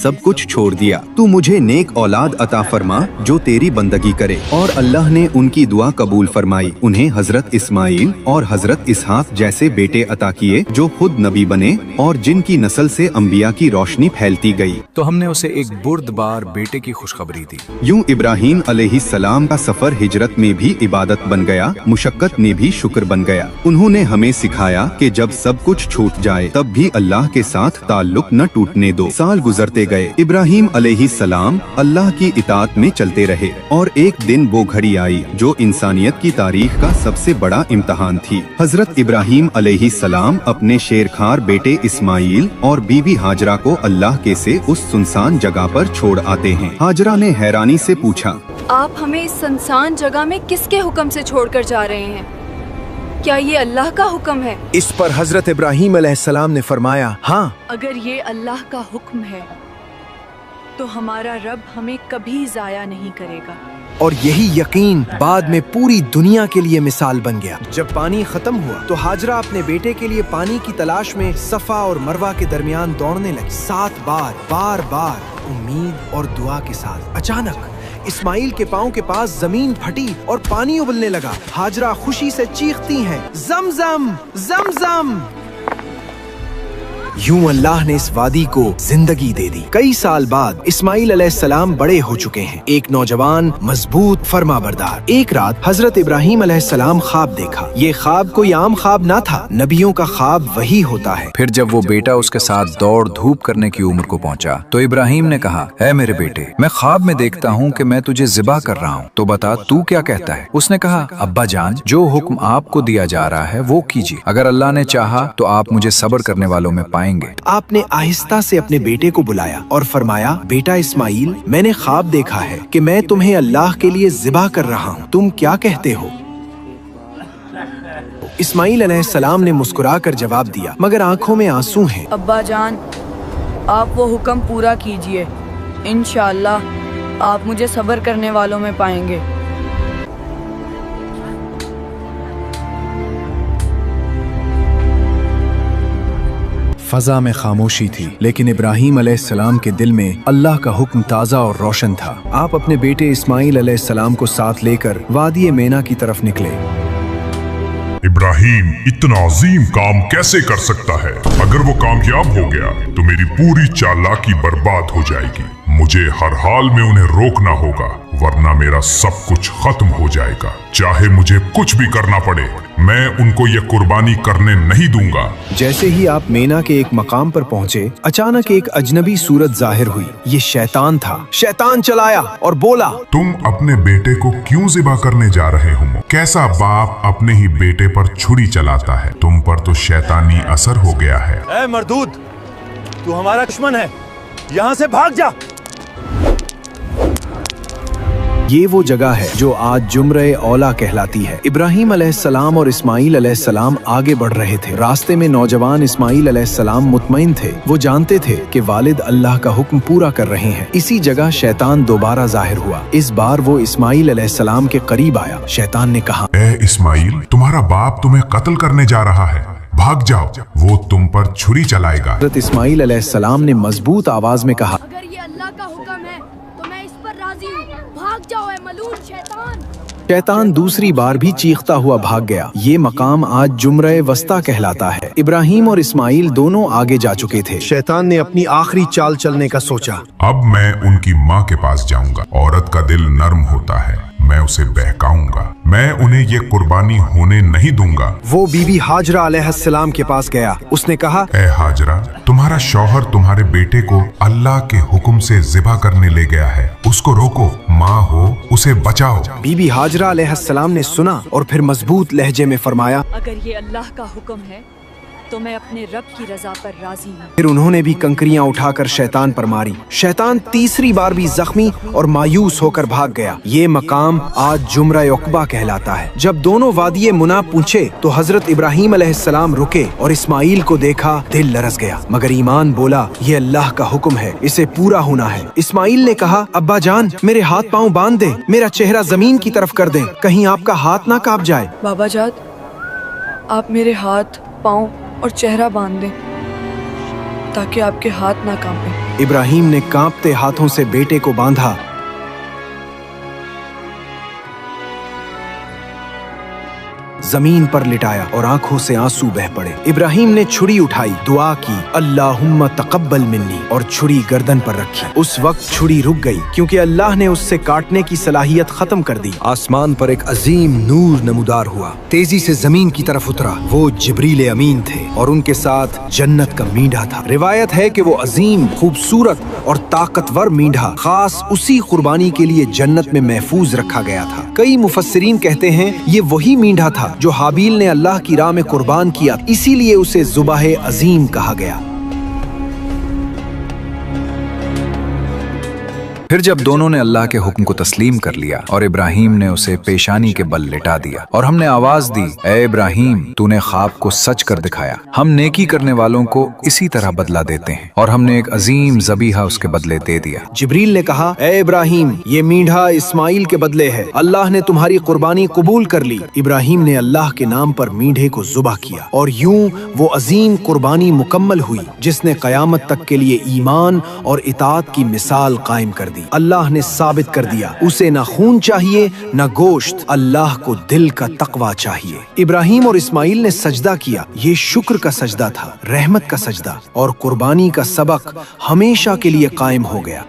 सब कुछ छोड़ दिया। तू मुझे नेक औलाद अता फरमा जो तेरी बंदगी करे। और अल्लाह ने उनकी दुआ कबूल फरमाई। उन्हें हजरत इस्माइल और हजरत इसहाक जैसे बेटे अता किए जो खुद नबी बने और जिनकी नस्ल से अंबिया की रोशनी फैलती गई। तो हमने उसे एक बुर्दबार बेटे की खुशखबरी दी। यूं इब्राहीम अलैहिस्सलाम का सफर हिजरत में भी इबादत बन गया, मुशक्कत में भी शुक्र बन गया। उन्होंने हमें सिखाया कि जब सब कुछ छूट जाए तब भी अल्लाह के साथ ताल्लुक न टूटने दो। साल गुजरते गए। इब्राहीम अलैहिस्सलाम अल्लाह की इताअत में चलते रहे और एक दिन वो घड़ी आई जो इंसानियत की तारीख का सबसे बड़ा इम्तहान थी। हजरत इब्राहीम अलैहिस्सलाम अपने शेरखार बेटे इस्माइल और बीवी हाजरा को अल्लाह के से उस सुनसान जगह पर छोड़ आते हैं। हाजरा ने हैरानी से पूछा, आप हमें इस सुनसान जगह में किसके हुक्म से छोड़कर जा रहे हैं? क्या ये अल्लाह का हुक्म है? इस पर हजरत इब्राहीम अलैहिस्सलाम ने फरमाया, हाँ। अगर ये अल्लाह का हुक्म है तो हमारा रब हमें कभी जाया नहीं करेगा। और यही यकीन बाद में पूरी दुनिया के लिए मिसाल बन गया। जब पानी खत्म हुआ तो हाजरा अपने बेटे के लिए पानी की तलाश में सफा और मरवा के दरमियान दौड़ने लगी। 7 बार बार बार उम्मीद और दुआ के साथ। अचानक इस्माइल के पाँव के पास जमीन फटी और पानी उबलने लगा। हाजरा खुशी से चीखती हैं, ज़मज़म ज़मज़म। यूं अल्लाह ने इस वादी को जिंदगी दे दी। कई साल बाद इस्माइल अलैहिस्सलाम बड़े हो चुके हैं। एक नौजवान, मजबूत, फरमाबरदार। एक रात हजरत इब्राहीम अलैहिस्सलाम ख्वाब देखा। ये ख्वाब कोई आम ख्वाब ना था, नबियों का ख्वाब वही होता है। फिर जब वो बेटा उसके साथ दौड़ धूप करने की उम्र को पहुंचा तो इब्राहीम ने कहा, है मेरे बेटे, मैं ख्वाब में देखता हूँ कि मैं तुझे ज़िबा कर रहा हूँ, तो बता तू क्या कहता है? उसने कहा, अब्बा जान, जो हुक्म आपको दिया जा रहा है वो कीजिए। अगर अल्लाह ने चाहा तो आप मुझे सब्र करने वालों में पाएंगे। आपने आहिस्ता से अपने बेटे को बुलाया और फरमाया, बेटा इस्माइल, मैंने ख्वाब देखा है कि मैं तुम्हें अल्लाह के लिए ज़िबा कर रहा हूँ, तुम क्या कहते हो? इस्माइल अलैहिस्सलाम ने मुस्कुराकर जवाब दिया, मगर आंखों में आंसू हैं। अब्बा जान, आप वो हुक्म पूरा कीजिए, इंशाअल्लाह आप मुझे सब्र करने वालों में पाएंगे। फजा में खामोशी थी, लेकिन इब्राहीम अलैहिस्सलाम के दिल में अल्लाह का हुक्म ताज़ा और रोशन था। आप अपने बेटे इस्माइल अलैहिस्सलाम को साथ लेकर वादी मेना की तरफ निकले। इब्राहीम इतना अजीम काम कैसे कर सकता है? अगर वो कामयाब हो गया तो मेरी पूरी चालाकी बर्बाद हो जाएगी। मुझे हर हाल में उन्हें रोकना होगा, वरना मेरा सब कुछ खत्म हो जाएगा। चाहे मुझे कुछ भी करना पड़े, मैं उनको ये कुर्बानी करने नहीं दूंगा। जैसे ही आप मेना के एक मकाम पर पहुँचे, अचानक एक अजनबी सूरत जाहिर हुई। ये शैतान था। शैतान चलाया और बोला, तुम अपने बेटे को क्यों ज़िबा करने जा रहे हो? कैसा बाप अपने ही बेटे पर छुरी चलाता है? तुम पर तो शैतानी असर हो गया है। ऐ मर्दूद, तू हमारा दुश्मन है, यहाँ से भाग जा। ये वो जगह है जो आज जुमरे औला कहलाती है। इब्राहीम अलैहिस्सलाम और इस्माइल अलैहिस्सलाम आगे बढ़ रहे थे। रास्ते में नौजवान इस्माइल अलैहिस्सलाम मुतमईन थे। वो जानते थे कि वालिद अल्लाह का हुक्म पूरा कर रहे हैं। इसी जगह शैतान दोबारा जाहिर हुआ। इस बार वो इस्माइल अलैहिस्सलाम के करीब आया। शैतान ने कहा, ए इस्माइल, तुम्हारा बाप तुम्हें कत्ल करने जा रहा है, भाग जाओ, वो तुम पर छुरी चलाएगा। हज़रत इस्माइल अलैहिस्सलाम ने मजबूत आवाज में कहा, अगर ये अल्लाह का हुक्म है तो मैं इस पर राजी हूँ। भाग जाओ ऐ मलून शैतान। शैतान दूसरी बार भी चीखता हुआ भाग गया। ये मकाम आज जुमरे वस्ता कहलाता है। इब्राहीम और इस्माइल दोनों आगे जा चुके थे। शैतान ने अपनी आखिरी चाल चलने का सोचा। अब मैं उनकी माँ के पास जाऊंगा। औरत का दिल नर्म होता है, मैं उसे बहकाऊंगा। मैं उन्हें ये कुर्बानी होने नहीं दूंगा। वो बीबी हाजरा अलैहिस्सलाम के पास गया। उसने कहा, ए हाजरा, तुम्हारा शौहर तुम्हारे बेटे को अल्लाह के हुक्म से ज़िबा करने ले गया है, उसको रोको। माँ हो, उसे बचाओ। बीबी हाजरा अलैहिस्सलाम ने सुना और फिर मजबूत लहजे में फरमाया, अगर ये अल्लाह का हुक्म है तो मैं अपने रब की रजा पर राजी हूँ। फिर उन्होंने भी कंकरियां उठाकर शैतान पर मारी। शैतान तीसरी बार भी जख्मी और मायूस होकर भाग गया। ये मकाम आज जुमरा उक़बा कहलाता है। जब दोनों वादिये मुना पहुँचे तो हजरत इब्राहीम अलैहिस्सलाम रुके और इस्माइल को देखा, दिल लरस गया, मगर ईमान बोला, ये अल्लाह का हुक्म है, इसे पूरा होना है। इस्माइल ने कहा, अब्बा जान, मेरे हाथ पाँव बांध दे, मेरा चेहरा जमीन की तरफ कर दे, कहीं आपका हाथ ना कांप जाए। बाबा जाद, आप मेरे हाथ, पाँव और चेहरा बांध दें ताकि आपके हाथ ना कांपे। इब्राहिम ने कांपते हाथों से बेटे को बांधा। जमीन पर लिटाया और आंखों से आंसू बह पड़े। इब्राहिम ने छुरी उठाई, दुआ की, अल्लाहुम्मा तक़ब्बल मिन्नी, और छुरी गर्दन पर रखी। उस वक्त छुरी रुक गई क्योंकि अल्लाह ने उससे काटने की सलाहियत खत्म कर दी। आसमान पर एक अजीम नूर नमूदार हुआ, तेजी से जमीन की तरफ उतरा। वो जिब्रील अमीन थे और उनके साथ जन्नत का मींढा था। रिवायत है कि वो अजीम, खूबसूरत और ताकतवर मींढा खास उसी कुर्बानी के लिए जन्नत में महफूज रखा गया था। कई मुफस्सिरीन कहते हैं ये वही मींढा था जो हाबील ने अल्लाह की राह में कुर्बान किया, इसीलिए उसे ज़ुबाह अजीम कहा गया। फिर जब दोनों ने अल्लाह के हुक्म को तस्लीम कर लिया और इब्राहिम ने उसे पेशानी के बल लिटा दिया और हमने आवाज दी, ए इब्राहिम, तूने ख्वाब को सच कर दिखाया। हम नेकी करने वालों को इसी तरह बदला देते हैं। और हमने एक अजीम ज़बीहा उसके बदले दे दिया। जिब्रील ने कहा, ए इब्राहिम, ये मींढा इस्माइल के बदले है। अल्लाह ने तुम्हारी कुर्बानी कबूल कर ली। इब्राहिम ने अल्लाह के नाम पर मींढे को ज़ुबह किया और यूं वो अजीम कुर्बानी मुकम्मल हुई जिसने क़यामत तक के लिए ईमान और इताअत की मिसाल कायम कर दी। अल्लाह ने साबित कर दिया उसे न खून चाहिए न गोश्त, अल्लाह को दिल का तकवा चाहिए। इब्राहिम और इस्माइल ने सजदा किया। ये शुक्र का सजदा था, रहमत का सजदा, और कुर्बानी का सबक हमेशा के लिए कायम हो गया।